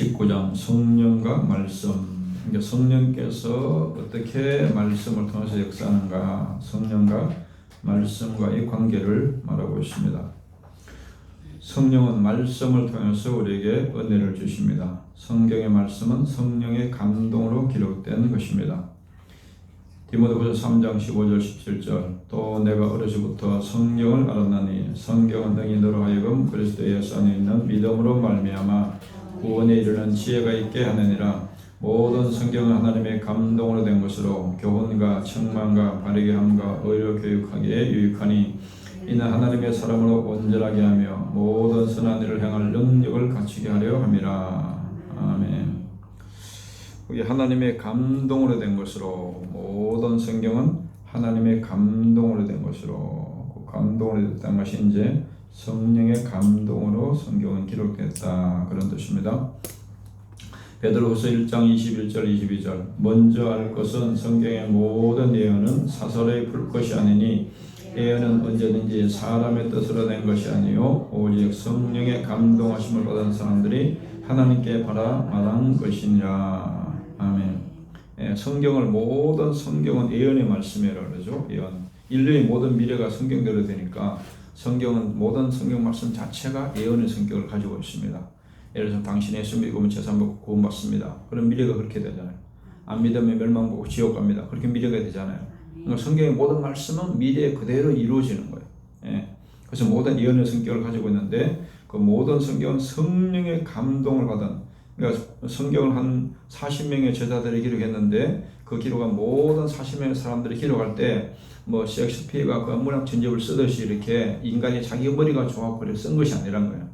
19장 성령과 말씀. 성령께서 어떻게 말씀을 통해서 역사하는가, 성령과 말씀과의 관계를 말하고 있습니다. 성령은 말씀을 통해서 우리에게 은혜를 주십니다. 성경의 말씀은 성령의 감동으로 기록된 것입니다. 디모데후서 3장 15절 17절 또 내가 어려서부터 성경을 알았나니 성경은 능히 너로 하여금 그리스도 예수 안에 있는 믿음으로 말미암아 구원에 이르는 지혜가 있게 하느니라. 모든 성경은 하나님의 감동으로 된 것으로 교훈과 책망과 바르게 함과 의로 교육하기에 유익하니 이는 하나님의 사람으로 온전하게 하며 모든 선한 일을 행할 능력을 갖추게 하려 함이라. 아멘. 여기 하나님의 감동으로 된 것으로, 모든 성경은 하나님의 감동으로 된 것으로, 그 감동으로 됐다는 것이 이제 성령의 감동으로 성경은 기록됐다, 그런 뜻입니다. 베드로후서 1장 21절 22절 먼저 알 것은 성경의 모든 예언은 사설의 풀 것이 아니니 예언은 언제든지 사람의 뜻으로 낸 것이 아니요 오직 성령의 감동하심을 받은 사람들이 하나님께 받아 말한 것이니라. 아멘. 성경을, 모든 성경은 예언의 말씀이라고 그러죠. 예언. 인류의 모든 미래가 성경대로 되니까 성경은, 모든 성경 말씀 자체가 예언의 성격을 가지고 있습니다. 예를 들어서 당신이 예수 믿으면 재산 받고 구원받습니다. 그럼 미래가 그렇게 되잖아요. 안 믿으면 멸망보고 지옥 갑니다. 그렇게 미래가 되잖아요. 그러니까 성경의 모든 말씀은 미래에 그대로 이루어지는 거예요. 그래서 모든 예언의 성격을 가지고 있는데 그 모든 성경은 성령의 감동을 받은, 그러니까 성경을 한 40명의 제자들이 기록했는데 그 기록한 모든 40명의 사람들이 기록할 때 뭐 셰익스피어가 그 문학 전집을 쓰듯이 이렇게 인간이 자기 머리가 좋아서 쓴 것이 아니란 거예요.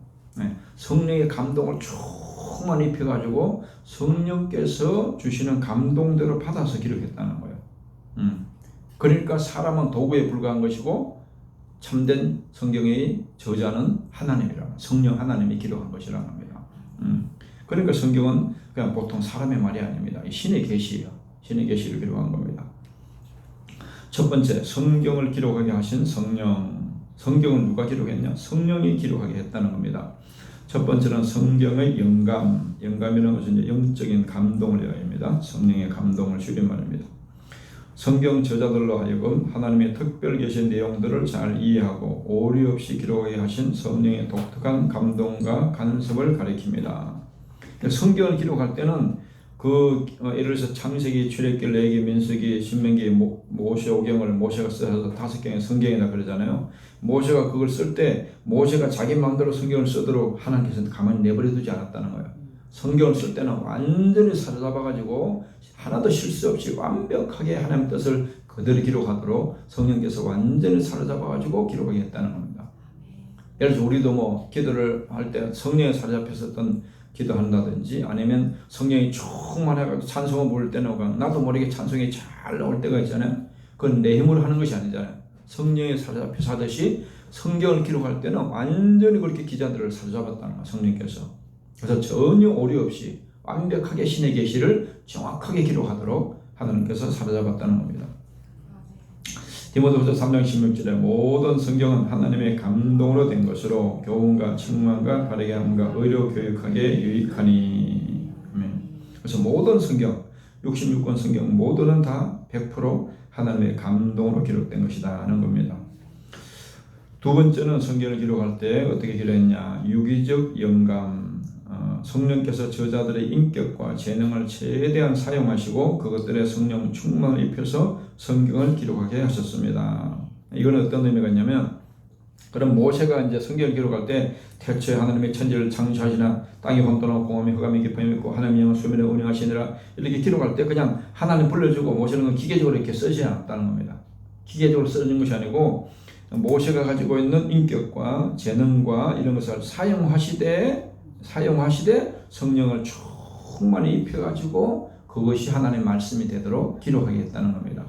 성령의 감동을 충만히 입혀가지고 성령께서 주시는 감동대로 받아서 기록했다는 거예요. 그러니까 사람은 도구에 불과한 것이고 참된 성경의 저자는 하나님이라, 성령 하나님이 기록한 것이라는 겁니다. 그러니까 성경은 그냥 보통 사람의 말이 아닙니다. 신의 계시예요. 신의 계시를 기록한 겁니다. 첫 번째, 성경을 기록하게 하신 성령. 성경을 누가 기록했냐? 성령이 기록하게 했다는 겁니다. 첫 번째는 성경의 영감. 영감이라는 것은 이제 영적인 감동을 이야기합니다. 성령의 감동을 줄임말입니다. 성경 저자들로 하여금 하나님의 특별 계신 내용들을 잘 이해하고 오류 없이 기록하게 하신 성령의 독특한 감동과 간섭을 가리킵니다. 성경을 기록할 때는 예를 들어서 창세기, 출애굽기, 레위기, 민수기, 신명기, 모세오경을 모세가 써서 5경의 성경이다 그러잖아요. 모세가 그걸 쓸 때 모세가 자기 마음대로 성경을 쓰도록 하나님께서 가만히 내버려 두지 않았다는 거예요. 성경을 쓸 때는 완전히 사로잡아가지고 하나도 실수 없이 완벽하게 하나님의 뜻을 그대로 기록하도록 성령께서 완전히 사로잡아가지고 기록하게 했다는 겁니다. 예를 들어서 우리도 뭐 기도를 할 때 성령에 사로잡혔었던 기도한다든지 아니면 성령이 충만해가지고 찬송을 부를 때는 나도 모르게 찬송이 잘 나올 때가 있잖아요. 그건 내 힘으로 하는 것이 아니잖아요. 성령에 사로잡혀서 하듯이 성경을 기록할 때는 완전히 그렇게 기자들을 사로잡았다는 거예요. 성령께서. 그래서 전혀 오류 없이 완벽하게 신의 계시를 정확하게 기록하도록 하나님께서 사로잡았다는 겁니다. 디모데후서 3장 16절에 모든 성경은 하나님의 감동으로 된 것으로 교훈과 책망과 바르게 함과 의로 교육하기에 유익하니. 그래서 모든 성경, 66권 성경 모두는 다 100% 하나님의 감동으로 기록된 것이다 하는 겁니다. 두 번째는 성경을 기록할 때 어떻게 기록했냐? 유기적 영감. 성령께서 저자들의 인격과 재능을 최대한 사용하시고 그것들의 성령 충만을 입혀서 성경을 기록하게 하셨습니다. 이건 어떤 의미가 있냐면, 그럼 모세가 이제 성경을 기록할 때 태초에 하나님의 천지를 창조하시나 땅이 혼돈하고 공함이 흑암이 깊음이 있고 하나님의 영은 수면에 운행하시니라, 이렇게 기록할 때 그냥 하나님 불러주고 모세는 기계적으로 이렇게 쓰지 않았다는 겁니다. 기계적으로 쓰는 것이 아니고 모세가 가지고 있는 인격과 재능과 이런 것을 사용하시되 성령을 충만히 입혀가지고 그것이 하나님의 말씀이 되도록 기록하게 했다는 겁니다.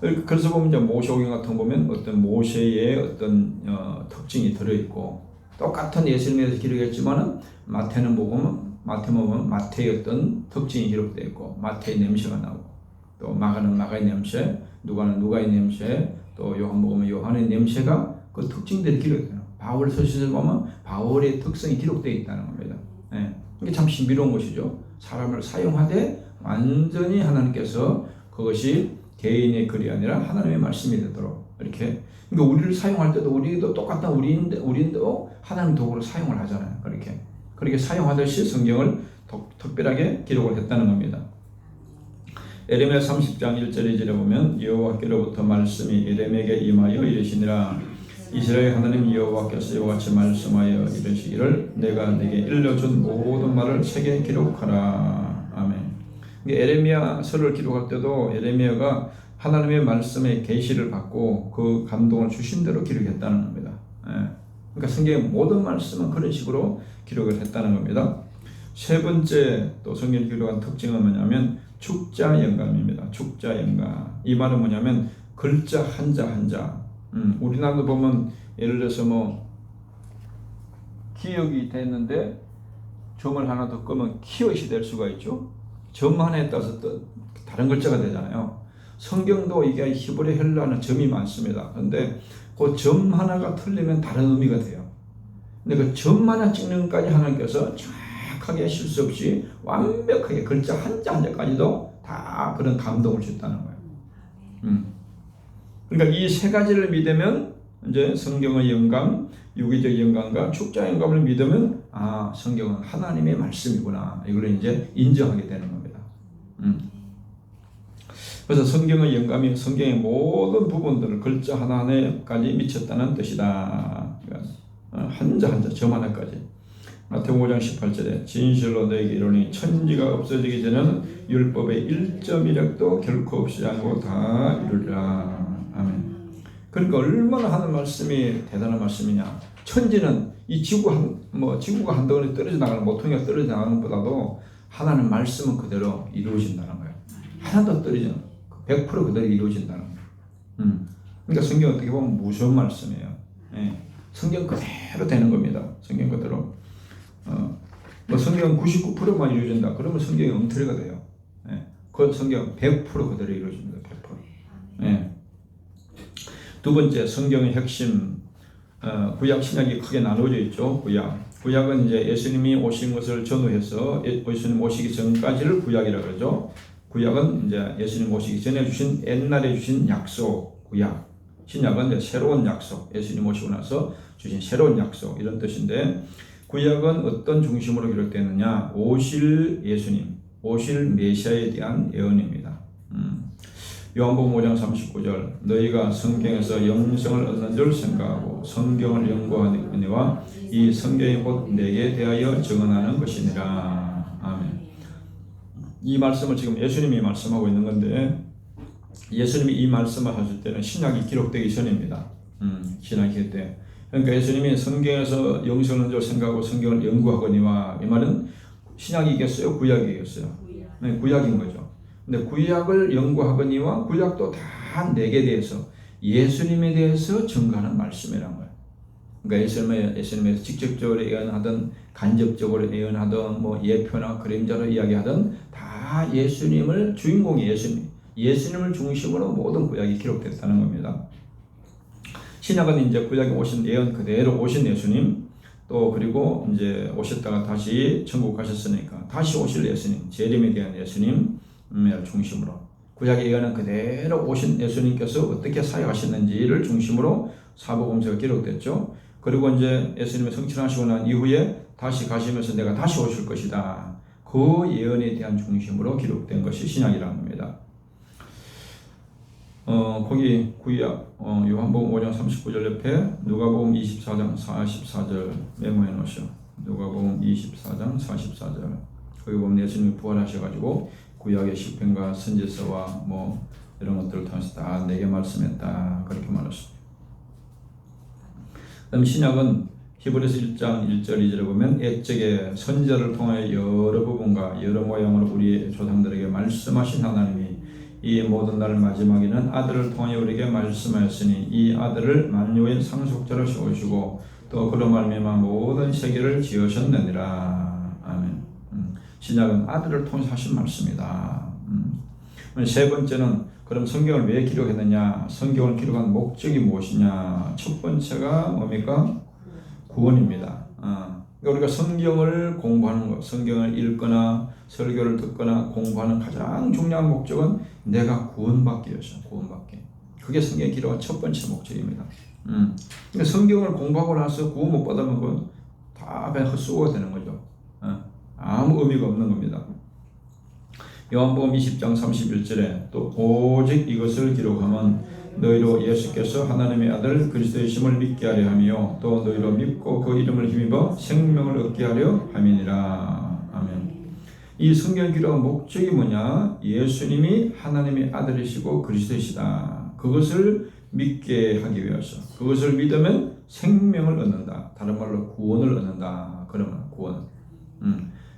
그래서 보면 이제 모세오경 같은 거 보면 어떤 모세의 어떤 특징이 들어있고, 똑같은 예수님에 대해서 기록했지만은 마태는 보면 마태의 어떤 특징이 기록되어 있고, 마태의 냄새가 나고, 또 마가는 마가의 냄새, 누가는 누가의 냄새, 또 요한 보면 요한의 냄새가 그 특징들이 기록돼요. 바울 서신을 보면 바울의 특성이 기록되어 있다는 겁니다. 예. 이게 참 신비로운 것이죠. 사람을 사용하되 완전히 하나님께서 그것이 개인의 글이 아니라 하나님의 말씀이 되도록 이렇게. 그러니까 우리를 사용할 때도 우리도 똑같은 우리도 하나님 도구로 사용을 하잖아요. 그렇게 사용하듯이 성경을 특별하게 기록을 했다는 겁니다. 에레미야 30장 1절 2절에 보면 여호와께로부터 말씀이 에레미야에게 임하여 이르시니라. 이스라엘 하나님 여호와께서 이와같이 말씀하여 이르시기를 내가 네게 일러준 모든 말을 책에 기록하라. 아멘. 에레미야서를 기록할 때도 에레미야가 하나님의 말씀의 계시를 받고 그 감동을 주신 대로 기록했다는 겁니다. 그러니까 성경의 모든 말씀은 그런 식으로 기록을 했다는 겁니다. 세 번째 또 성경 기록한 특징은 뭐냐면 축자 영감입니다. 축자 영감. 이 말은 뭐냐면 글자 한자 한자. 우리나라도 보면 예를 들어서 뭐 기역이 됐는데 점을 하나 더 끄면 키엇이 될 수가 있죠. 점 하나에 따라서 또 다른 글자가 되잖아요. 성경도 이게 히브리 헬라어는 점이 많습니다. 그런데 그 점 하나가 틀리면 다른 의미가 돼요. 근데 그 점 하나 찍는 것까지 하나님께서 정확하게 실수 없이 완벽하게 글자 한자 한자까지도 다 그런 감동을 줬다는 거예요. 그러니까 이 세 가지를 믿으면 이제 성경의 영감, 유기적 영감과 축자 영감을 믿으면 성경은 하나님의 말씀이구나. 이걸 이제 인정하게 되는 겁니다. 그래서 성경의 영감이 성경의 모든 부분들을 글자 하나하나까지 미쳤다는 뜻이다. 그러니까 한자 한자 점 하나까지. 마태복음 5장 18절에 진실로 너에게 이르노니 천지가 없어지기 전에는 율법의 1.1획도 결코 없이 않고 다 이루리라. 아멘. 그러니까 얼마나 하는 말씀이 대단한 말씀이냐. 천지는 이 지구가 한 덩어리 떨어져 나가는 모퉁이가 떨어져 나가는 것보다도 하나님 말씀은 그대로 이루어진다는 거예요. 하나도 떨어지는 100% 그대로 이루어진다는 거예요. 그러니까 성경 어떻게 보면 무서운 말씀이에요. 성경 그대로 되는 겁니다. 성경 그대로. 성경 99%만 이루어진다. 그러면 성경이 엉터리가 돼요. 그 성경 100% 그대로 이루어집니다. 100%. 두 번째 성경의 핵심 구약 신약이 크게 나누어져 있죠. 구약은 이제 예수님이 오신 것을 전후해서 예수님 오시기 전까지를 구약이라고 그러죠. 구약은 이제 예수님 오시기 전에 주신 옛날에 주신 약속 구약. 신약은 이제 새로운 약속. 예수님 오시고 나서 주신 새로운 약속 이런 뜻인데 구약은 어떤 중심으로 기록되느냐? 오실 예수님, 오실 메시아에 대한 예언입니다. 요한복음 5장 39절 너희가 성경에서 영생을 얻는 줄 생각하고 성경을 연구하니와 이 성경이 곧 내게 대하여 증언하는 것이니라. 아멘. 이 말씀을 지금 예수님이 말씀하고 있는 건데 예수님이 이 말씀을 하실 때는 신약이 기록되기 전입니다. 신약이 그때. 그러니까 예수님이 성경에서 영생을 얻는 줄 생각하고 성경을 연구하거니와 이 말은 신약이겠어요? 구약이겠어요? 네, 구약인 거죠. 근데 구약을 연구하거니와 구약도 다 내게 대해서 예수님에 대해서 증거하는 말씀이란 거예요. 그러니까 예수님에서 직접적으로 예언하든 간접적으로 예언하든 뭐 예표나 그림자로 이야기하든 다 예수님을 주인공이 예수님을 중심으로 모든 구약이 기록됐다는 겁니다. 신약은 이제 구약에 오신 예언 그대로 오신 예수님 또 그리고 이제 오셨다가 다시 천국 가셨으니까 다시 오실 예수님 재림에 대한 예수님 중심으로 구약의 예언은 그대로 오신 예수님께서 어떻게 사역하셨는지를 중심으로 사복음서가 기록됐죠. 그리고 이제 예수님이 성취하시고 난 이후에 다시 가시면서 내가 다시 오실 것이다. 그 예언에 대한 중심으로 기록된 것이 신약이라는 겁니다. 거기 구약 요한복음 5장 39절 옆에 누가복음 24장 44절 메모해 놓으시오. 누가복음 24장 44절 거기 보면 예수님이 부활하셔가지고 구약의 시편과 선지서와 뭐 이런 것들을 통해서 다 내게 말씀했다 그렇게 말했습니다. 그다음 신약은 히브리서 1장 1절 2절에 보면 옛적에 선지자를 통하여 여러 부분과 여러 모양으로 우리 조상들에게 말씀하신 하나님이 이 모든 날 마지막에는 아들을 통하여 우리에게 말씀하였으니 이 아들을 만유의 상속자로 세우시고 또 그로 말미암아 모든 세계를 지으셨느니라. 아멘. 신약은 아들을 통해서 하신 말씀이다. 세 번째는 그럼 성경을 왜 기록했느냐? 성경을 기록한 목적이 무엇이냐? 첫 번째가 뭡니까? 구원입니다. 그러니까 우리가 성경을 공부하는 것, 성경을 읽거나 설교를 듣거나 공부하는 가장 중요한 목적은 내가 구원받기 위해서, 구원받기. 그게 성경에 기록한 첫 번째 목적입니다. 그러니까 성경을 공부하고 나서 구원 못 받으면 그건 다 그냥 헛수고가 되는 거죠. 아무 의미가 없는 겁니다. 요한복음 20장 31절에 또 오직 이것을 기록하면 너희로 예수께서 하나님의 아들 그리스도이심을 믿게 하려 하며 또 너희로 믿고 그 이름을 힘입어 생명을 얻게 하려 함이니라. 아멘. 이 성경 기록의 목적이 뭐냐? 예수님이 하나님의 아들이시고 그리스도이시다. 그것을 믿게 하기 위해서. 그것을 믿으면 생명을 얻는다. 다른 말로 구원을 얻는다. 그러면 구원.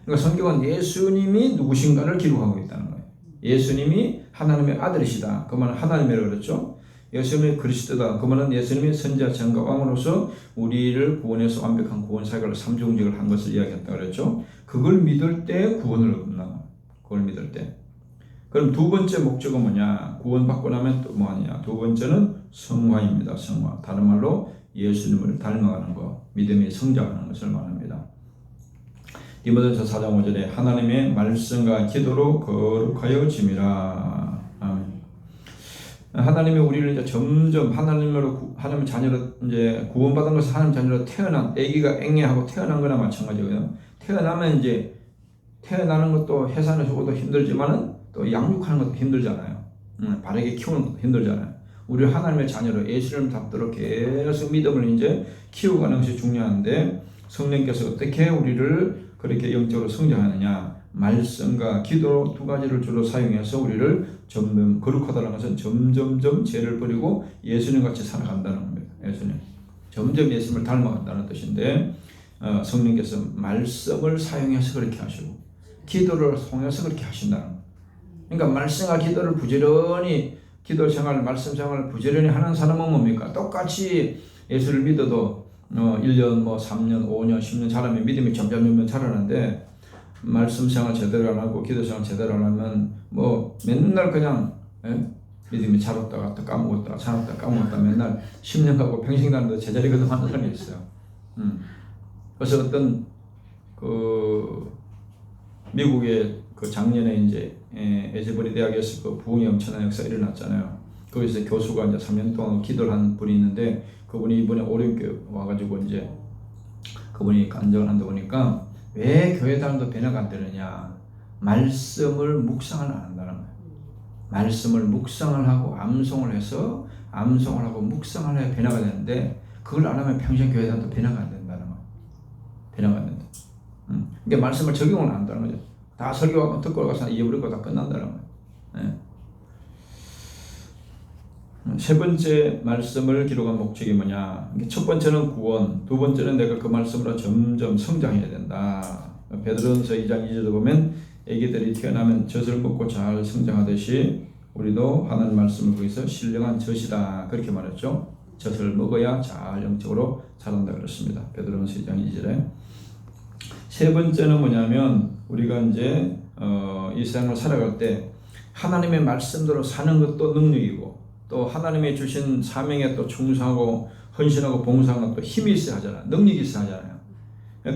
그러니까 성경은 예수님이 누구신가를 기록하고 있다는 거예요. 예수님이 하나님의 아들이시다. 그 말은 하나님이라고 그랬죠. 예수님이 그리스도다. 그 말은 예수님이 선지자 전가 왕으로서 우리를 구원해서 완벽한 구원 사역을 삼중직을 한 것을 이야기했다고 그랬죠. 그걸 믿을 때 구원을 얻는다. 그걸 믿을 때. 그럼 두 번째 목적은 뭐냐? 구원받고 나면 또 뭐하냐? 두 번째는 성화입니다. 성화. 다른 말로 예수님을 닮아가는 것, 믿음이 성장하는 것을 말합니다. 디모데전서 4장 5절에 하나님의 말씀과 기도로 거룩하여 짐이라. 아멘. 하나님이 우리를 이제 점점 하나님 자녀로 이제 구원받은 것을 하나님 자녀로 태어난 아기가 앵애하고 태어난 거나 마찬가지고요. 태어나면 이제 태어나는 것도 해산을 주고도 힘들지만은 또 양육하는 것도 힘들잖아요. 바르게 키우는 것도 힘들잖아요. 우리 하나님의 자녀로 예수님을 닮도록 계속 믿음을 이제 키워가는 것이 중요한데 성령께서 어떻게 우리를 그렇게 영적으로 성장하느냐? 말씀과 기도 두 가지를 주로 사용해서 우리를 점점 거룩하다는 것은 점점점 죄를 버리고 예수님 같이 살아간다는 겁니다. 예수님. 점점 예수님을 닮아간다는 뜻인데 성령께서 말씀을 사용해서 그렇게 하시고 기도를 통해서 그렇게 하신다는 거예요. 그러니까 말씀과 기도를 부지런히 기도 생활, 말씀 생활을 부지런히 하는 사람은 뭡니까? 똑같이 예수를 믿어도 1년, 3년, 5년, 10년 자라면 믿음이 점점 자라는데 말씀 생활 제대로 안 하고 기도 생활 제대로 안 하면 맨날 그냥 믿음이 자랐다가 또 까먹었다가 자랐다가 까먹었다가 맨날 10년 가고 평생 다니는데 제자리 거듭하는 사람이 있어요. 그래서 어떤 미국의 작년에 이제 에즈버리 대학에서 그 부흥이 엄청난 역사가 일어났잖아요. 거기서 교수가 이제 3년 동안 기도를 한 분이 있는데 그분이 이번에 오림교회 와가지고 이제 그분이 간증을 한다 보니까 왜 교회 다니도 변화가 안 되느냐? 말씀을 묵상을 안 한다는 거예요. 말씀을 묵상을 하고 암송을 해서 암송을 하고 묵상을 해야 변화가 되는데 그걸 안 하면 평생 교회 다니도 변화가 안 된다는 거예요. 변화가 안 된다. 그러니까 말씀을 적용을 안 한다는 거죠. 다 설교하고 듣고 가서 잊어버리고 다 끝난다는 거예요. 네. 세 번째 말씀을 기록한 목적이 뭐냐? 첫 번째는 구원, 두 번째는 내가 그 말씀으로 점점 성장해야 된다. 베드로전서 2장 2절에 보면 애기들이 태어나면 젖을 먹고 잘 성장하듯이 우리도 하나님 말씀을 거기서 신령한 젖이다 그렇게 말했죠. 젖을 먹어야 잘 영적으로 자란다 그랬습니다. 베드로전서 2장 2절에. 세 번째는 뭐냐면 우리가 이제 이 세상을 살아갈 때 하나님의 말씀대로 사는 것도 능력이고 또 하나님의 주신 사명에 또 충성하고 헌신하고 봉사하는 것도 힘이 있어야 하잖아요. 능력이 있어야 하잖아요.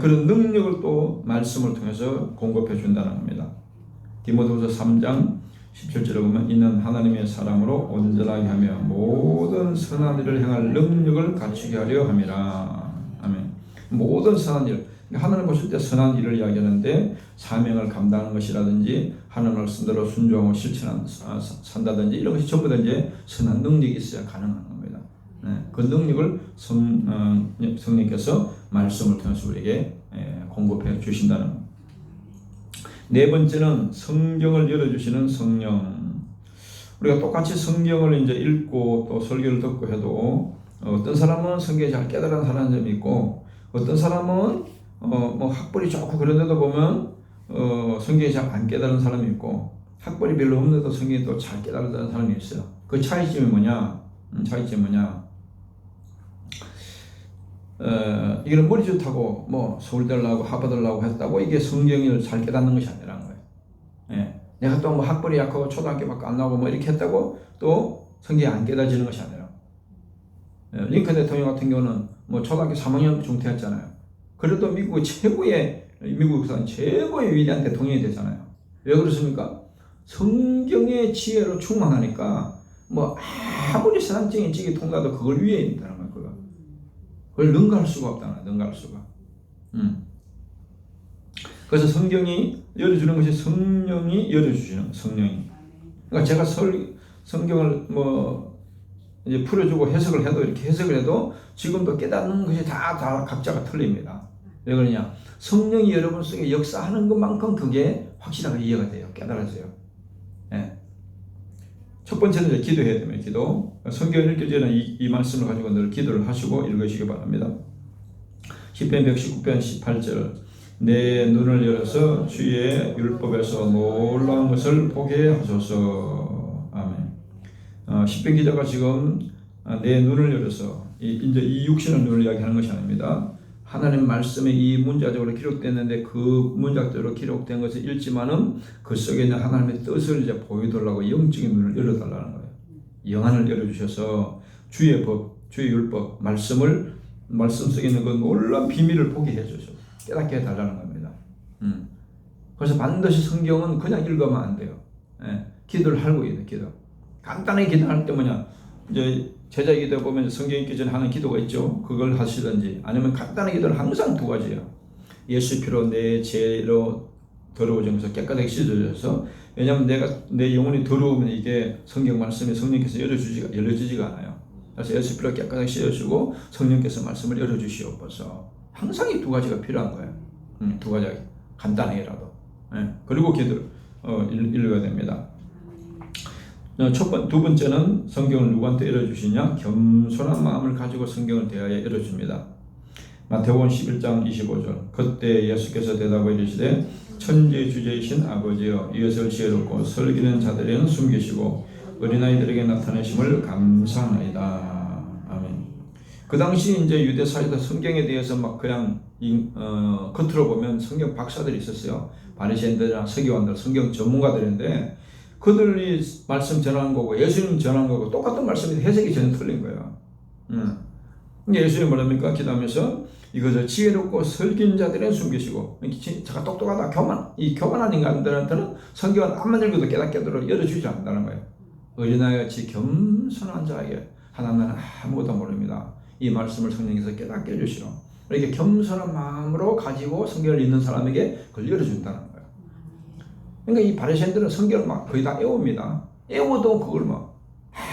그런 능력을 또 말씀을 통해서 공급해 준다는 겁니다. 디모데후서 3장 17절에 보면 이는 하나님의 사람으로 온전하게 하며 모든 선한 일을 행할 능력을 갖추게 하려 함이라. 아멘. 모든 선한 일. 하나님 보실 때 선한 일을 이야기하는데 사명을 감당하는 것이라든지 하나님 말씀대로 순종하고 산다든지 이런 것이 전부 다 이제 선한 능력이 있어야 가능한 겁니다. 그 능력을 성령께서 말씀을 통해서 우리에게 공급해 주신다는 겁니다. 네 번째는 성경을 열어주시는 성령. 우리가 똑같이 성경을 이제 읽고 또 설교를 듣고 해도 어떤 사람은 성경이 잘 깨달은 사람이 있고 어떤 사람은 학벌이 좋고 그런데도 보면 성경이 잘 안 깨달은 사람이 있고 학벌이 별로 없는데도 성경이 또 잘 깨달은 사람이 있어요. 그 차이점이 뭐냐? 이거는 머리 좋다고 서울대를 나오고 하버드를 나오고 했다고 이게 성경을 잘 깨닫는 것이 아니라는 거예요. 예. 내가 또 학벌이 약하고 초등학교밖에 안 나오고 이렇게 했다고 또 성경이 안 깨달아지는 것이 아니라. 링컨 대통령 같은 경우는 뭐 초등학교 3학년 중퇴했잖아요. 그래도 미국 역사상 최고의 위대한 대통령이 되잖아요. 왜 그렇습니까? 성경의 지혜로 충만하니까 뭐 아무리 세상적인 지식이 통과도 그걸 위에 있다는 거예요. 그걸 능가할 수가 없다는 거예요. 능가할 수가. 그래서 성경이 열어주는 것이 성령이 열어주시는 성령이. 그러니까 제가 성경을 뭐 이제 풀어주고 해석을 해도 이렇게 해석을 해도 지금도 깨닫는 것이 다 각자가 틀립니다. 왜 그러냐? 성령이 여러분 속에 역사하는 것만큼 그게 확실하게 이해가 돼요. 깨달아져요. 예. 첫 번째는 이제 기도해야 됩니다. 기도. 성경을 읽기 전에 이 말씀을 가지고 늘 기도를 하시고 읽으시기 바랍니다. 시편 119편 18절. 내 눈을 열어서 주의 율법에서 놀라운 것을 보게 하소서. 아멘. 시편 기자가 지금 내 눈을 열어서 이제 이 육신의 눈을 이야기하는 것이 아닙니다. 하나님 말씀에 이 문자적으로 기록됐는데 그 문자적으로 기록된 것을 읽지만은 그 속에 있는 하나님의 뜻을 이제 보여달라고 영적인 눈을 열어달라는 거예요. 영안을 열어주셔서 주의 법, 주의 율법, 말씀 속에 있는 그 놀라운 비밀을 보게 해주셔서 깨닫게 해달라는 겁니다. 그래서 반드시 성경은 그냥 읽으면 안 돼요. 예, 기도를 하고 있는 기도. 간단하게 기도할 때 뭐냐, 이제 제자 기도 보면 성경 읽기 전에 하는 기도가 있죠. 그걸 하시든지 아니면 간단한 기도는 항상 두 가지예요. 예수 피로 내 죄로 더러워진 것을 깨끗하게 씻어줘서, 왜냐하면 내 영혼이 더러우면 이게 성경 말씀에 성령께서 열어주지가 않아요. 그래서 예수 피로 깨끗하게 씻어주고 성령께서 말씀을 열어주시옵소서. 항상 이 두 가지가 필요한 거예요. 두 가지 간단하게라도. 예. 그리고 기도를 읽어야 됩니다. 두 번째는 성경을 누구한테 열어주시냐? 겸손한 마음을 가지고 성경을 대하여 열어줍니다. 마태복음 11장 25절. 그때 예수께서 대답하여 이르시되 천지주제이신 아버지여, 이것을 지혜롭고 설기는 자들에게는 숨기시고 어린아이들에게 나타내심을 감사하나이다. 아멘. 그 당시 이제 유대 사회에서 성경에 대해서 막 그냥 겉으로 보면 성경 박사들이 있었어요. 바리새인들이나 서기관들, 성경 전문가들인데 그들이 말씀 전하는 거고 예수님 전하는 거고 똑같은 말씀인데 해석이 전혀 틀린 거예요. 예수님이 뭐랍니까? 기도하면서 이것을 지혜롭고 설긴 자들은 숨기시고, 제가 똑똑하다, 교만한 인간들한테는 성경을 암만 읽어도 깨닫게 하도록 열어주지 않는다는 거예요. 어린아이같이 겸손한 자에게 하나님은 아무것도 모릅니다. 이 말씀을 성령께서 깨닫게 해주시오. 이렇게 겸손한 마음으로 가지고 성경을 읽는 사람에게 그걸 열어준다는 거예요. 그러니까 이 바리새인들은 성경을 막 거의 다 애웁니다. 애워도 그걸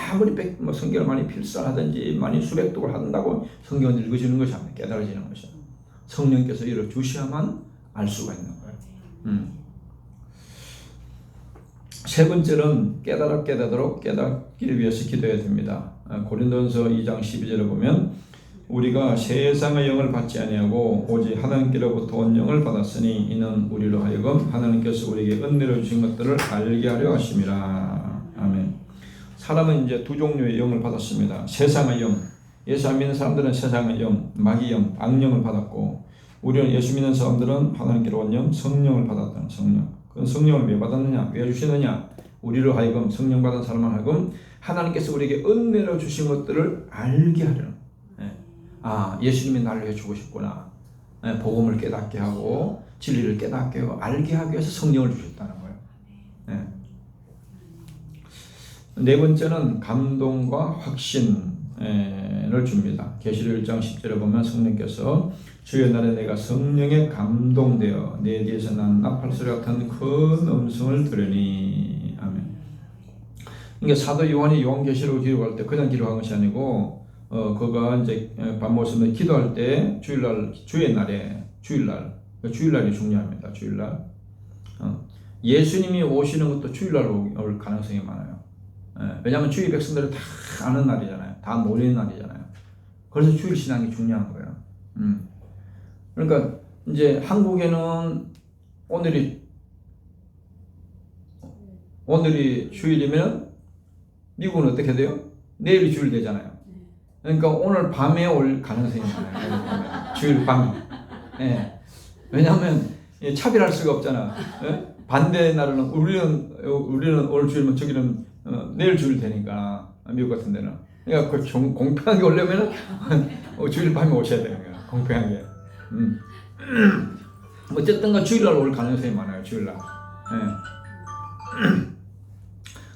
아무리 성경을 많이 필사하든지 많이 수백독을 한다고 성경을 읽어지는 것이 아니라 깨달아지는 것이야. 성령께서 열어주셔야만 알 수가 있는 거예요. 세 번째는 깨닫도록 깨닫기를 위해서 기도해야 됩니다. 고린도전서 2장 12절에 보면 우리가 세상의 영을 받지 아니하고 오직 하나님께로부터 온 영을 받았으니 이는 우리로 하여금 하나님께서 우리에게 은혜로 주신 것들을 알게 하려 하심이라. 아멘. 사람은 이제 두 종류의 영을 받았습니다. 세상의 영, 예수 안 믿는 사람들은 세상의 영, 마귀 영, 악령을 받았고, 우리는 예수 믿는 사람들은 하나님께로 온 영, 성령을 받았다는 성령. 그 성령을 왜 받았느냐? 왜 주시느냐? 우리로 하여금, 성령 받은 사람을 하여금 하나님께서 우리에게 은혜로 주신 것들을 알게 하려는. 예수님이 나를 위해 죽으셨구나. 복음을 깨닫게 하고 진리를 깨닫게 하고 알게 하기 위해서 성령을 주셨다는 거예요. 네 번째는 감동과 확신을 줍니다. 계시록 1장 10절에 보면 성령께서 주의 날에 내가 성령에 감동되어 내 뒤에서 난 나팔소리 같은 큰 음성을 들으니. 아멘. 그러니까 사도 요한이 요한계시록을 기록할 때 그냥 기록한 것이 아니고 그가 이제 반모습에 기도할 때 주일날이 중요합니다. 주일날. 예수님이 오시는 것도 주일날 올 가능성이 많아요. 왜냐하면 주일 백성들이 다 아는 날이잖아요. 다 모이는 날이잖아요. 그래서 주일 신앙이 중요한 거예요. 그러니까 이제 한국에는 오늘이 주일이면 미국은 어떻게 돼요? 내일이 주일 되잖아요. 그러니까 오늘 밤에 올 가능성이 많아요. 주일 밤에. 왜냐하면 차별할 수가 없잖아. 반대 날은 우리는 오늘 주일이면 저기는 내일 주일 되니까, 미국 같은 데는. 그러니까 그 공평하게 오려면 주일 밤에 오셔야 되는 거야. 공평하게. 어쨌든가 주일날 올 가능성이 많아요. 주일날. 예.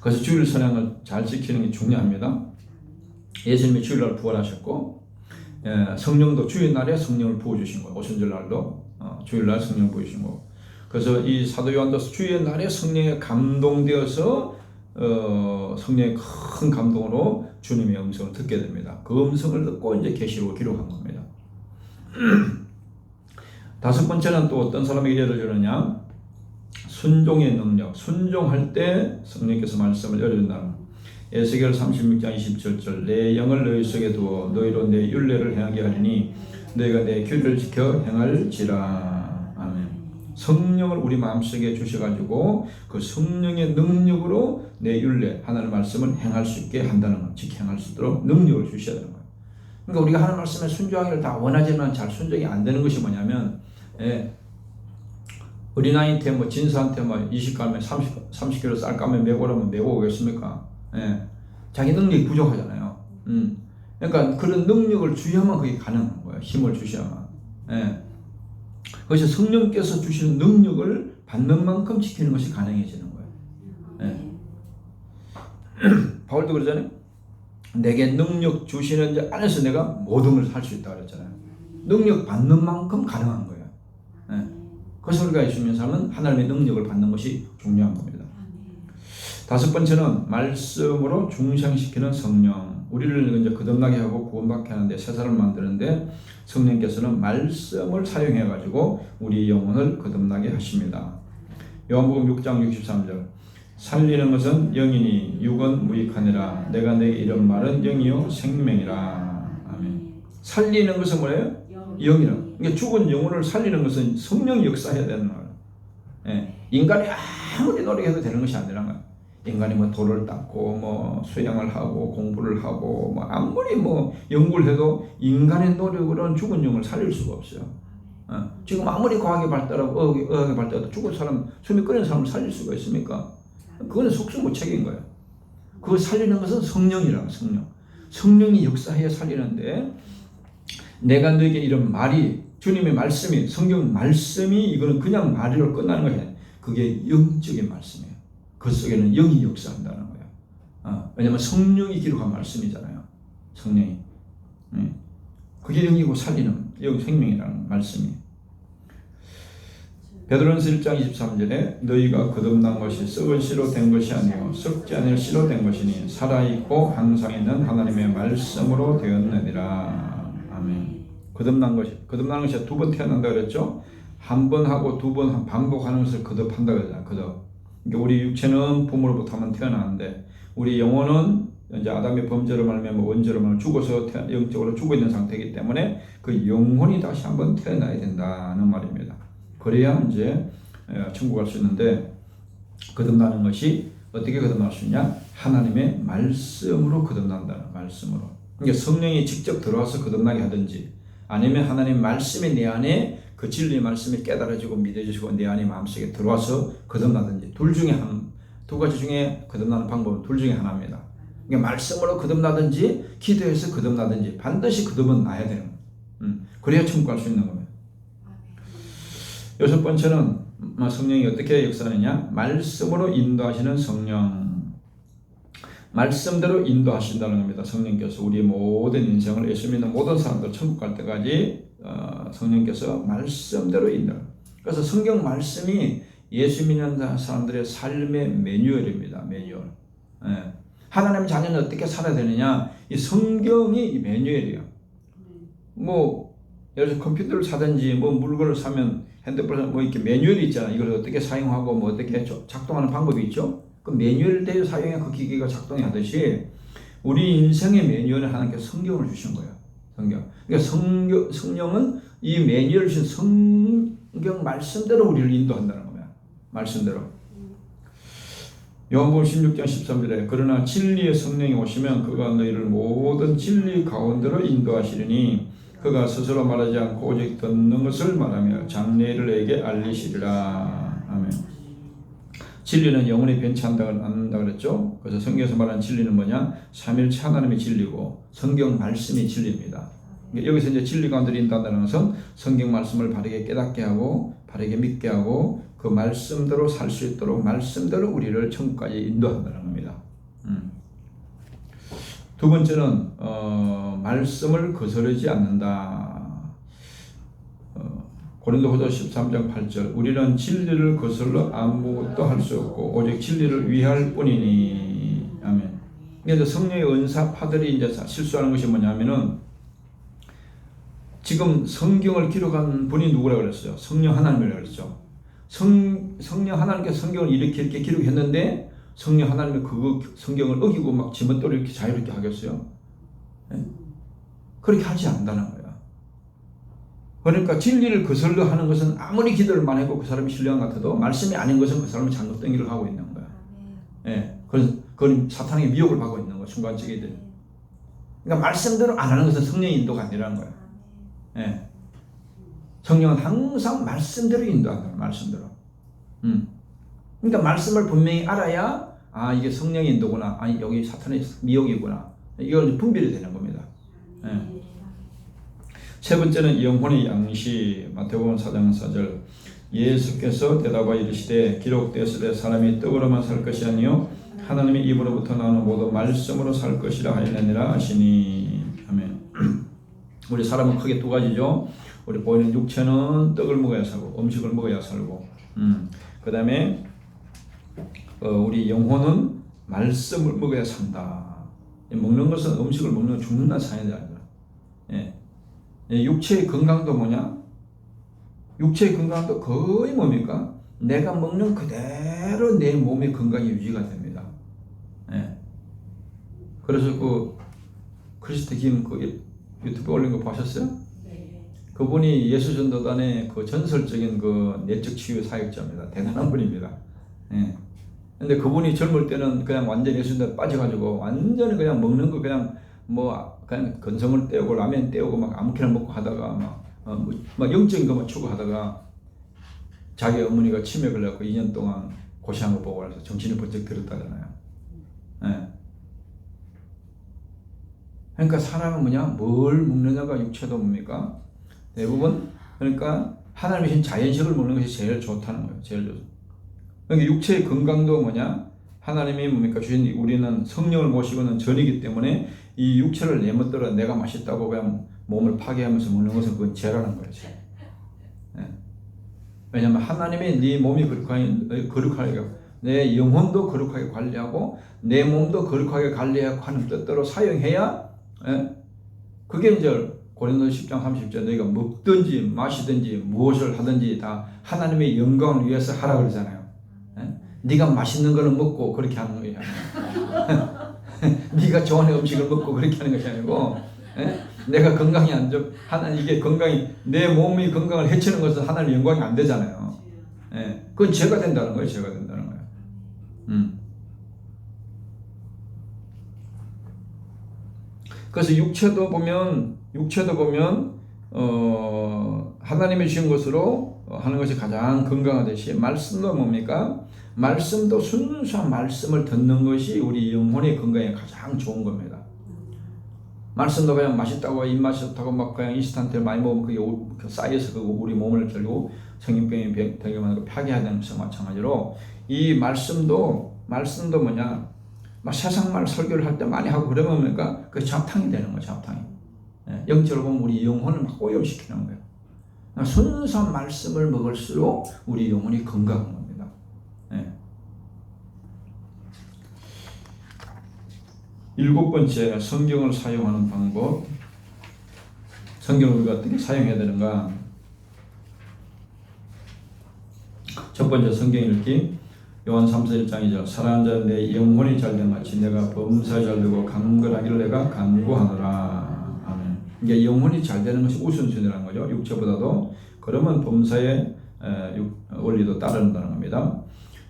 그래서 주일 선양을 잘 지키는 게 중요합니다. 예수님이 주일날 부활하셨고, 성령도 주일날에 성령을 부어주신 거예요. 오순절날도 주일날 성령을 부어주신 거고. 그래서 이 사도 요한도 주일날에 성령에 감동되어서 성령의 큰 감동으로 주님의 음성을 듣게 됩니다. 그 음성을 듣고 이제 계시록을 기록한 겁니다. 다섯 번째는 또 어떤 사람에게 예를 들느냐? 순종의 능력. 순종할 때 성령께서 말씀을 열어준다는. 에스겔 36장 27절 내 영을 너희 속에 두어 너희로 내 율례를 행하게 하리니 너희가 내 규례를 지켜 행할지라. 아멘. 성령을 우리 마음속에 주셔가지고 그 성령의 능력으로 내 율례 하나님의 말씀을 행할 수 있게 한다는 것, 지켜 행할 수 있도록 능력을 주셔야 되는 거예요. 그러니까 우리가 하나님 말씀에 순종하기를 다 원하지만 잘 순종이 안 되는 것이 뭐냐면, 어린아이한테 뭐 진수한테 뭐 20가면 30kg 쌀 까면 메고 오라면 메고 오겠습니까? 자기 능력이 부족하잖아요. 그러니까 그런 능력을 주셔야만 그게 가능한 거예요. 힘을 주셔야만. 그래서 성령께서 주시는 능력을 받는 만큼 지키는 것이 가능해지는 거예요. 바울도 그러잖아요. 내게 능력 주시는 자 안에서 내가 모든 걸 할 수 있다 그랬잖아요. 능력 받는 만큼 가능한 거예요. 그래서 우리가 예수님의 삶은 하나님의 능력을 받는 것이 중요한 겁니다. 다섯 번째는 말씀으로 중생시키는 성령. 우리를 이제 거듭나게 하고 구원받게 하는데, 새 사람을 만드는데 성령께서는 말씀을 사용해 가지고 우리 영혼을 거듭나게 하십니다. 요한복음 6장 63절 살리는 것은 영이니 육은 무익하니라. 내가 내게 이런 말은 영이요 생명이라. 아멘. 살리는 것은 뭐예요? 영이라. 그러니까 죽은 영혼을 살리는 것은 성령이 역사해야 되는 거예요. 인간이 아무리 노력해도 되는 것이 아니란 거예요. 인간이 뭐 돌을 닦고 뭐 수양을 하고 공부를 하고 뭐 아무리 뭐 연구를 해도 인간의 노력으로는 죽은 영을 살릴 수가 없어요. 지금 아무리 과학이 발달하고 의학이 발달해도 죽은 사람, 숨이 끊는 사람을 살릴 수가 있습니까? 그거는 속수무책인 거예요. 그걸 살리는 것은 성령이라고. 성령이 역사해야 살리는데, 내가 너에게 이런 말이, 주님의 말씀이, 성경 말씀이 이거는 그냥 말로 끝나는 거예요. 그게 영적인 말씀이에요. 그 속에는 영이 역사한다는 거예요. 왜냐하면 성령이 기록한 말씀이잖아요. 성령이. 그게 영이고 살리는 영 생명이라는 말씀이. 베드로전서 1장 23절에 너희가 거듭난 것이 썩은 씨로 된 것이 아니요 썩지 않을 씨로 된 것이니 살아있고 항상 있는 하나님의 말씀으로 되었느니라. 아멘. 거듭난 것이 두 번 태어난다 그랬죠. 한 번 하고 두 번 반복하는 것을 거듭한다 그러잖아요. 거듭. 그러니까 우리 육체는 부모로부터만 태어나는데 우리 영혼은 이제 아담의 범죄로 말하면 원죄로 말하면 죽어서 영적으로 죽어 있는 상태이기 때문에 그 영혼이 다시 한번 태어나야 된다는 말입니다. 그래야 이제 천국 갈 수 있는데, 거듭나는 것이 어떻게 거듭날 수 있냐? 하나님의 말씀으로 거듭난다는 말씀으로. 그러니까 성령이 직접 들어와서 거듭나게 하든지, 아니면 하나님 말씀이 내 안에 그 진리 말씀이 깨달아지고 믿어지고 내 안에 마음속에 들어와서 거듭나든지, 두 가지 중에 거듭나는 방법은 둘 중에 하나입니다. 그러니까 말씀으로 거듭나든지 기도해서 거듭나든지 반드시 거듭은 나야 되는 거예요. 그래야 천국 갈 수 있는 겁니다. 여섯 번째는 성령이 어떻게 역사하느냐? 말씀으로 인도하시는 성령. 말씀대로 인도하신다는 겁니다. 성령께서 우리의 모든 인생을, 예수 믿는 모든 사람들 천국 갈 때까지 성령께서 말씀대로 인도. 그래서 성경 말씀이 예수 믿는 사람들의 삶의 매뉴얼입니다. 매뉴얼. 하나님 자녀는 어떻게 살아야 되느냐? 이 성경이 이 매뉴얼이에요. 뭐 예를 들어 컴퓨터를 사든지 뭐 물건을 사면 핸드폰에 뭐 이렇게 매뉴얼이 있잖아. 이걸 어떻게 사용하고 뭐 어떻게 작동하는 방법이 있죠. 그 매뉴얼대로 사용해 그 기기가 작동이 하듯이 우리 인생의 매뉴얼을 하나님께서 성경을 주신 거예요. 성경. 그러니까 성령은 이 매뉴얼을 주신 성경 말씀대로 우리를 인도한다는 거예요. 말씀대로. 요한복음 16장 13절에 그러나 진리의 성령이 오시면 그가 너희를 모든 진리 가운데로 인도하시리니 그가 스스로 말하지 않고 오직 듣는 것을 말하며 장래를 너에게 알리시리라. 아멘. 진리는 영원히 변치 않는다 그랬죠. 그래서 성경에서 말하는 진리는 뭐냐? 삼일체 하나님의 진리고 성경 말씀이 진리입니다. 여기서 이제 진리 가운데 인도한다는 것은 성경 말씀을 바르게 깨닫게 하고 바르게 믿게 하고 그 말씀대로 살 수 있도록 말씀대로 우리를 천국까지 인도한다는 겁니다. 두 번째는 말씀을 거스르지 않는다. 고린도후서 13장 8절 우리는 진리를 거슬러 아무것도 할 수 없고 오직 진리를 위할 뿐이니. 아멘. 그래서 성령의 은사파들이 이제 실수하는 것이 뭐냐면은 지금 성경을 기록한 분이 누구라고 그랬어요? 성령 하나님이라고 그랬죠. 성령 하나님께서 성경을 이렇게 기록했는데 성령 하나님이 그 성경을 어기고 막 지멋대로 이렇게 자유롭게 하겠어요? 네? 그렇게 하지 않는다는 거예요. 그러니까 진리를 거슬러 하는 것은 아무리 기도를 많이 하고 그 사람이 신령한 것 같아도 말씀이 아닌 것은 그 사람은 잘못된 일을 하고 있는 거야. 예. 그건 사탄에게 미혹을 받고 있는 거야. 순간적이들. 그러니까 말씀대로 안 하는 것은 성령의 인도가 아니라는 거야. 예. 성령은 항상 말씀대로 인도한다. 말씀대로. 그러니까 말씀을 분명히 알아야 이게 성령의 인도구나. 여기 사탄의 미혹이구나. 이걸 분별이 되는 겁니다. 예. 세 번째는 영혼의 양식. 마태복음 4장 4절 예수께서 대답하여 이르시되 기록되었으되 사람이 떡으로만 살 것이 아니요 하나님의 입으로부터 나오는 모든 말씀으로 살 것이라 하였느니라 하시니. 아멘. 우리 사람은 크게 두 가지죠. 우리 보이는 육체는 떡을 먹어야 살고 음식을 먹어야 살고 그 다음에 우리 영혼은 말씀을 먹어야 산다. 먹는 것은 음식을 먹는 건 죽는 날 사야 되는 거야. 예. 육체의 건강도 뭐냐? 육체의 건강도 거의 뭡니까? 내가 먹는 그대로 내 몸의 건강이 유지가 됩니다. 예. 그래서 크리스트 김 유튜브 올린 거 보셨어요? 네. 그분이 예수전도단의 전설적인 내적 치유 사역자입니다. 대단한 분입니다. 예. 근데 그분이 젊을 때는 그냥 완전히 예수전도에 빠져가지고 완전히 그냥 먹는 거 그냥 그냥 건성을 떼우고 라면 떼우고 막 아무렇게나 먹고 하다가 막 영적인 것만 추구하다가 자기 어머니가 치매 걸려서 2년 동안 고시한 거 보고 나서 정신이 번쩍 들었다잖아요. 예. 그러니까 사람은 뭘 먹느냐가 육체도 뭡니까? 대부분 그러니까 하나님이 주신 자연식을 먹는 것이 제일 좋다는 거예요. 제일 좋죠. 그러니까 육체의 건강도 뭐냐? 하나님이 뭡니까? 주신 우리는 성령을 모시고는 전이기 때문에 이 육체를 내 멋대로 내가 맛있다고 그냥 몸을 파괴하면서 먹는 것은 그건 죄라는 거예요. 죄. 네. 왜냐하면 하나님이 네 몸이 거룩하게 내 영혼도 거룩하게 관리하고 내 몸도 거룩하게 관리하고 하는 뜻대로 사용해야 그게 이제 고린도서 10장 30절 너희가 먹든지 마시든지 무엇을 하든지 다 하나님의 영광을 위해서 하라 그러잖아요. 네가 맛있는 거는 먹고 그렇게 하는 거예요. 네가 좋아하는 음식을 먹고 그렇게 하는 것이 아니고 내가 건강이 안 좋, 이게 건강이 내 몸이 건강을 해치는 것은 하나님의 영광이 안 되잖아요. 그건 죄가 된다는 거예요. 죄가 된다는 거예요. 그래서 육체도 보면 하나님이 주신 것으로 하는 것이 가장 건강하듯이 말씀도 뭡니까? 말씀도 순수한 말씀을 듣는 것이 우리 영혼의 건강에 가장 좋은 겁니다. 말씀도 그냥 맛있다고 입맛이 좋다고 막 그냥 인스턴트 많이 먹으면 그게 쌓여서 우리 몸을 결국 성인병이 되게 만들고 파괴하는 것과 마찬가지로 이 말씀도 뭐냐? 막 세상말 설교를 할 때 많이 하고 그러면 뭡니까? 그 잡탕이 되는 거예요. 잡탕이. 영적으로 보면 우리 영혼을 막 오염시키는 거예요. 순수한 말씀을 먹을수록 우리 영혼이 건강한 겁니다. 일곱 번째, 성경을 사용하는 방법. 성경을 우리가 어떻게 사용해야 되는가? 첫 번째, 성경 읽기. 요한 3서 1장 2절 사랑하는 자는 내 영혼이 잘된 같이 내가 범사에 잘되고 강건하기를 내가 간구하노라. 아멘. 이게 영혼이 잘되는 것이 우선순위라는 거죠. 육체보다도. 그러면 범사의 원리도 따른다는 겁니다.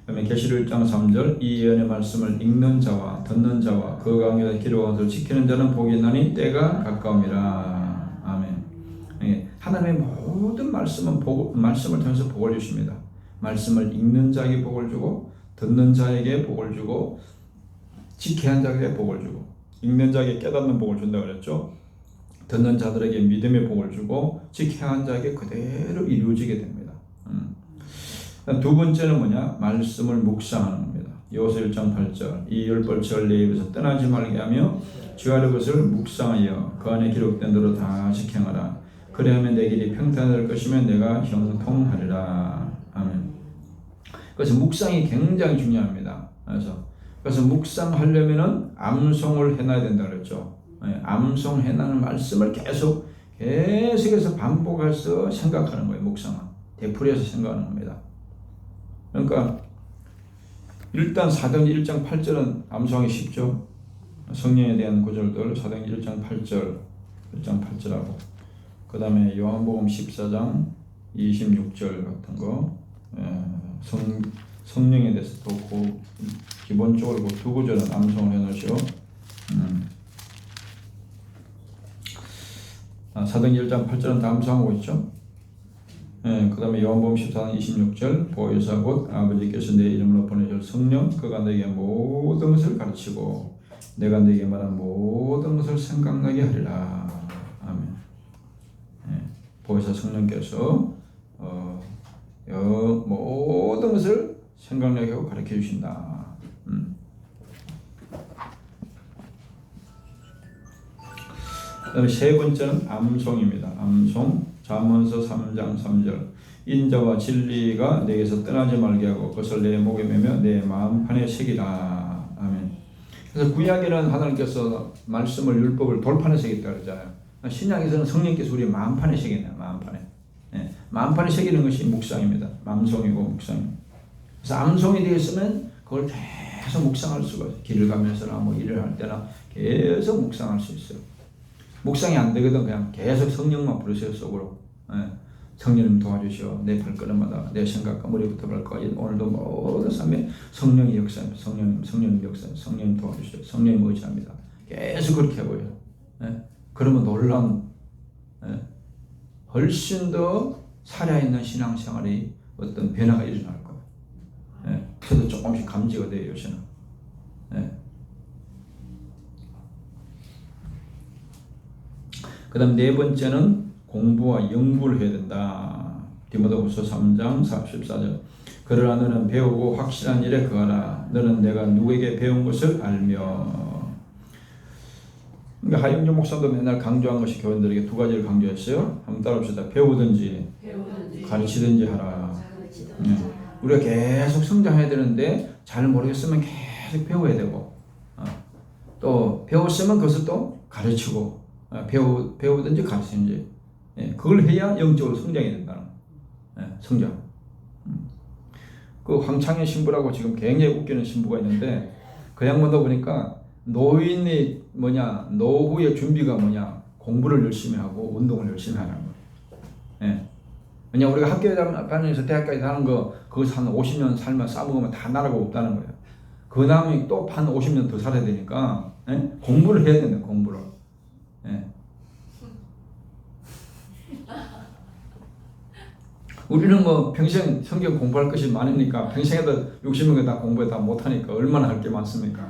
그러면 계시록 1장 3절 이 예언의 말씀을 읽는 자와 듣는 자와 그 가운데 기록한 것을 지키는 자는 복이 있나니 때가 가까움이라. 아멘. 하나님의 모든 말씀은 말씀을 통해서 복을 주십니다. 말씀을 읽는 자에게 복을 주고 듣는 자에게 복을 주고 지켜야 하는 자에게 복을 주고 읽는 자에게 깨닫는 복을 준다고 그랬죠. 듣는 자들에게 믿음의 복을 주고 지켜야 한 자에게 그대로 이루어지게 됩니다. 두 번째는 뭐냐? 말씀을 묵상하는 겁니다. 여호수아 1장 8절 이 열 벌칙을 내 입에서 떠나지 말게 하며 주야의 것을 묵상하여 그 안에 기록된 대로 다 지켜하라. 그리하면 내 길이 평탄할 것이며 내가 형통하리라. 아멘. 그래서 묵상이 굉장히 중요합니다. 그래서 묵상하려면은 암송을 해놔야 된다 그랬죠. 암송해나는 말씀을 계속해서 반복해서 생각하는 거예요. 묵상은 되풀이해서 생각하는 겁니다. 그러니까 일단 사도행전 1장 8절은 암송하기 쉽죠. 성령에 대한 구절들 사도행전 1장 8절하고 그 다음에 요한복음 14장 26절 같은 거 성령에 대해서 또 기본적으로 그 두 구절은 암송을 해놓으시오. 사도행전 1장 8절은 다 암송하고 있죠. 그 다음에 요한복음 14장 26절 보혜사 곧 아버지께서 내 이름으로 보내실 성령 그가 너에게 모든 것을 가르치고 내가 너에게 말한 모든 것을 생각나게 하리라. 아멘. 보혜사 성령께서 모든 것을 생각나게 하고 가르쳐 주신다. 그다음에 세 번째는 암송입니다. 암송 잠언서 3장 3절 인자와 진리가 내게서 떠나지 말게 하고 그것을 내 목에 매며 내 마음판에 새기라. 아멘. 그래서 구약에는 하나님께서 말씀을 율법을 돌판에 새겼다 그러잖아요. 신약에서는 성령께서 우리 마음판에 새기네요. 마음판에 새기는 것이 묵상입니다. 암송이고 묵상입니다. 그래서 암송이 되어 있으면 그걸 계속 묵상할 수가 있어요. 길을 가면서나 뭐 일을 할 때나 계속 묵상할 수 있어요. 묵상이 안 되거든. 그냥 계속 성령만 부르세요. 속으로. 성령님 도와주시오. 내 발걸음마다 내 생각과 머리부터 발까지 오늘도 모든 삶에 성령의 역사입니다. 성령님 역사입니다. 성령님 도와주시오. 성령님 의지합니다. 계속 그렇게 해보여요. 그러면 놀라운 훨씬 더 살아있는 신앙생활이 어떤 변화가 일어날 거예요. 저도 조금씩 감지가 돼요. 요새는. 그 다음 네 번째는 공부와 연구를 해야 된다. 디모데후서 3장 14절 그러나 너는 배우고 확실한 일에 거하라. 너는 내가 누구에게 배운 것을 알며. 그러니까 하영주 목사도 맨날 강조한 것이 교인들에게 두 가지를 강조했어요. 한번 따라합시다. 배우든지 가르치든지 하라. 우리가 계속 성장해야 되는데 잘 모르겠으면 계속 배워야 되고 또 배웠으면 그것을 또 가르치고 배우든지 가르치든지 그걸 해야 영적으로 성장이 된다는 성장. 그 황창현 신부라고 지금 굉장히 웃기는 신부가 있는데 그 양반도 보니까 노인의 노후의 준비가 공부를 열심히 하고 운동을 열심히 하는 거예요. 왜냐 우리가 학교에 다니면서 대학까지 다는 거 그것을 한 50년 살면 싸먹으면 다 나라가 없다는 거예요. 그 다음에 또 한 50년 더 살아야 되니까 공부를 해야 된다. 공부를. 우리는 뭐 평생 성경 공부할 것이 많으니까 평생에도 60년 다 공부해 다 못하니까 얼마나 할 게 많습니까?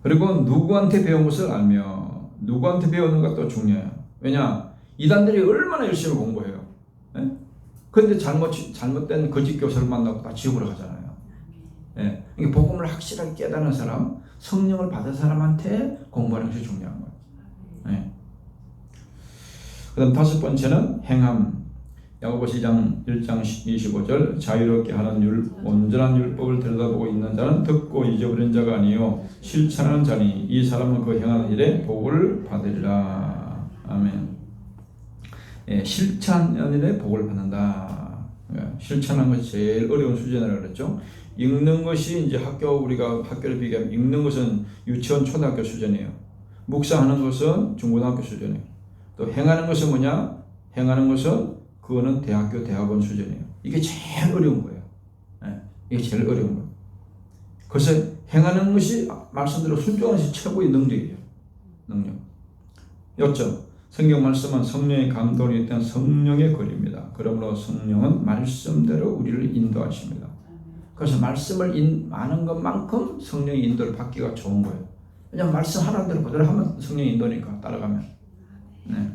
그리고 누구한테 배운 것을 알며 누구한테 배우는 것도 중요해요. 왜냐 이단들이 얼마나 열심히 공부해요. 그런데 잘못된 거짓 교사를 만나고 다 지옥으로 가잖아요. 이게 복음을 확실하게 깨닫는 사람, 성령을 받은 사람한테 공부하는 것이 중요한 거예요. 그 다음 다섯 번째는 행함. 야고보서 1장 25절 자유롭게 하는 온전한 율법을 들여다보고 있는 자는 듣고 잊어버린 자가 아니요 실천하는 자니 이 사람은 그 행하는 일에 복을 받으리라. 아멘. 실천하는 일에 복을 받는다. 실천하는 것이 제일 어려운 수준이라고 그랬죠. 읽는 것이 이제 우리가 학교를 비교하면 읽는 것은 유치원 초등학교 수준이에요. 묵상하는 것은 중고등학교 수준이에요. 또 행하는 것은 뭐냐? 행하는 것은 그거는 대학교, 대학원 수준이에요. 이게 제일 어려운 거예요. 이게 제일 어려운 거예요. 그래서 행하는 것이 말씀대로 순종하는 것이 최고의 능력이에요. 능력. 요점. 성경 말씀은 성령의 감동이 있던 성령의 거리입니다. 그러므로 성령은 말씀대로 우리를 인도하십니다. 그래서 말씀을 아는 것만큼 성령의 인도를 받기가 좋은 거예요. 그냥 말씀하라는 대로 그대로 하면 성령이 인도니까 따라가면. 네.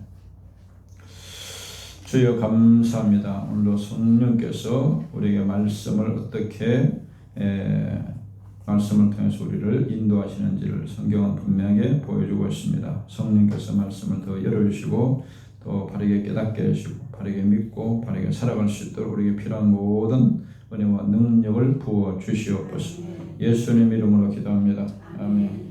주여 감사합니다. 오늘도 성령께서 우리에게 말씀을 어떻게 말씀을 통해서 우리를 인도하시는지를 성경은 분명하게 보여주고 있습니다. 성령께서 말씀을 더 열어주시고 더 바르게 깨닫게 해주시고 바르게 믿고 바르게 살아갈 수 있도록 우리에게 필요한 모든 은혜와 능력을 부어 주시옵소서. 예수님 이름으로 기도합니다. 아멘.